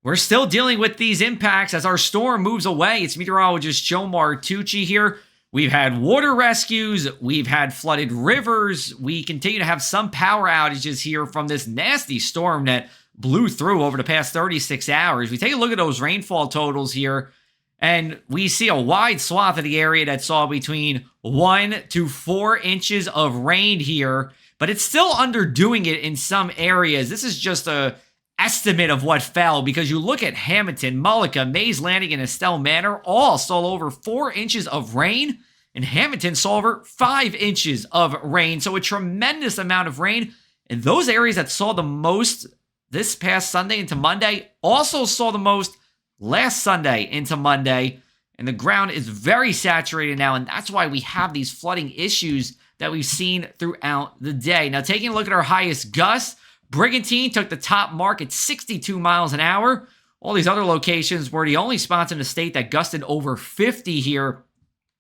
We're still dealing with these impacts as our storm moves away. It's meteorologist Joe Martucci here. We've had water rescues. We've had flooded rivers. We continue to have some power outages here from this nasty storm that blew through over the past 36 hours. We take a look at those rainfall totals here, and we see a wide swath of the area that saw between 1 to 4 inches of rain here, but it's still underdoing it in some areas. This is just a estimate of what fell, because you look at Hamilton, Mullica, Mays Landing, and Estelle Manor all saw over 4 inches of rain, and Hamilton saw over 5 inches of rain. So a tremendous amount of rain. And those areas that saw the most this past Sunday into Monday also saw the most last Sunday into Monday. And the ground is very saturated now, and that's why we have these flooding issues that we've seen throughout the day. Now, taking a look at our highest gusts, Brigantine took the top mark at 62 miles an hour. All these other locations were the only spots in the state that gusted over 50 here.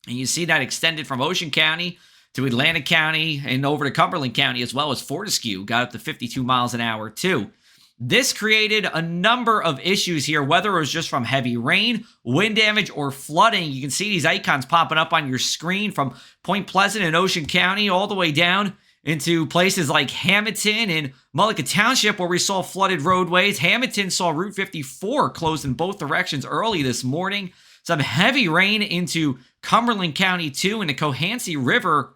And you see that extended from Ocean County to Atlantic County and over to Cumberland County, as well as Fortescue got up to 52 miles an hour too. This created a number of issues here, whether it was just from heavy rain, wind damage, or flooding. You can see these icons popping up on your screen from Point Pleasant and Ocean County all the way down into places like Hamilton and Mullica Township, where we saw flooded roadways. Hamilton saw Route 54 closed in both directions early this morning. Some heavy rain into Cumberland County too, and the Cohansey River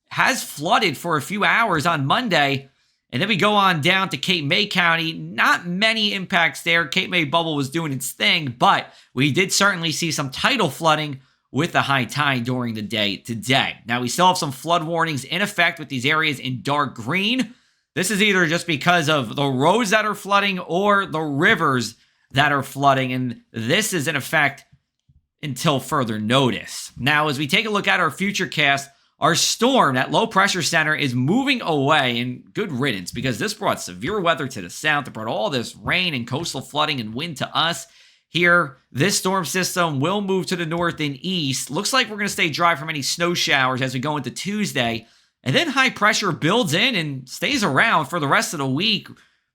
has flooded for a few hours on Monday. And then we go on down to Cape May County. Not many impacts there. Cape May bubble was doing its thing, but we did certainly see some tidal flooding with the high tide during the day today. Now, we still have some flood warnings in effect with these areas in dark green. This is either just because of the roads that are flooding or the rivers that are flooding, and this is in effect until further notice. Now, as we take a look at our future cast, our storm, that low pressure center, is moving away, and good riddance, because this brought severe weather to the south. It brought all this rain and coastal flooding and wind to us. Here, this storm system will move to the north and east. Looks like we're going to stay dry from any snow showers as we go into Tuesday. And then high pressure builds in and stays around for the rest of the week.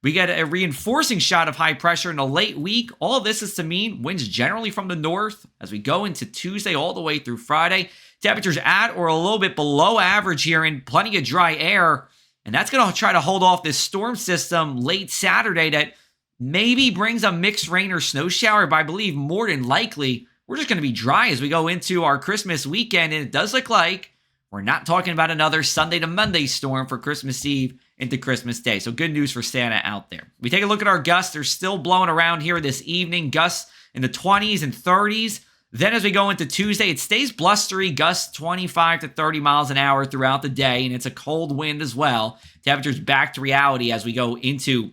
We get a reinforcing shot of high pressure in the late week. All of this is to mean winds generally from the north as we go into Tuesday all the way through Friday. Temperatures at or a little bit below average here and plenty of dry air. And that's going to try to hold off this storm system late Saturday that maybe brings a mixed rain or snow shower, but I believe more than likely we're just going to be dry as we go into our Christmas weekend. And it does look like we're not talking about another Sunday to Monday storm for Christmas Eve into Christmas Day. So good news for Santa out there. We take a look at our gusts. They're still blowing around here this evening. Gusts in the 20s and 30s. Then as we go into Tuesday, it stays blustery, gusts 25 to 30 miles an hour throughout the day, and it's a cold wind as well. Temperatures back to reality as we go into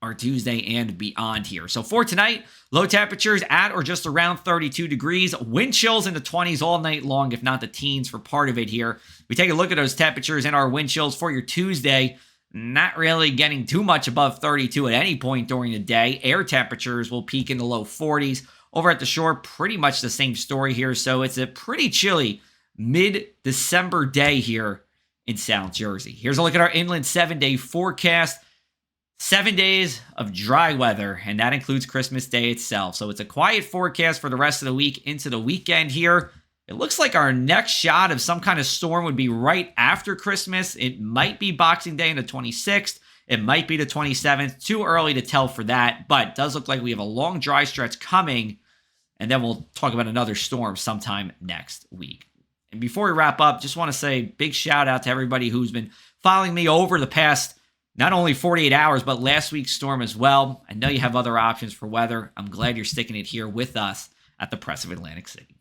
our Tuesday and beyond here. So for tonight, low temperatures at or just around 32 degrees. Wind chills in the 20s all night long, if not the teens for part of it here. We take a look at those temperatures and our wind chills for your Tuesday. Not really getting too much above 32 at any point during the day. Air temperatures will peak in the low 40s. Over at the shore, pretty much the same story here. So it's a pretty chilly mid-December day here in South Jersey. Here's a look at our inland 7-day forecast. 7 days of dry weather, and that includes Christmas Day itself. So it's a quiet forecast for the rest of the week into the weekend here. It looks like our next shot of some kind of storm would be right after Christmas. It might be Boxing Day on the 26th. It might be the 27th. Too early to tell for that, but it does look like we have a long dry stretch coming, and then we'll talk about another storm sometime next week. And before we wrap up, just want to say big shout out to everybody who's been following me over the past not only 48 hours, but last week's storm as well. I know you have other options for weather. I'm glad you're sticking it here with us at the Press of Atlantic City.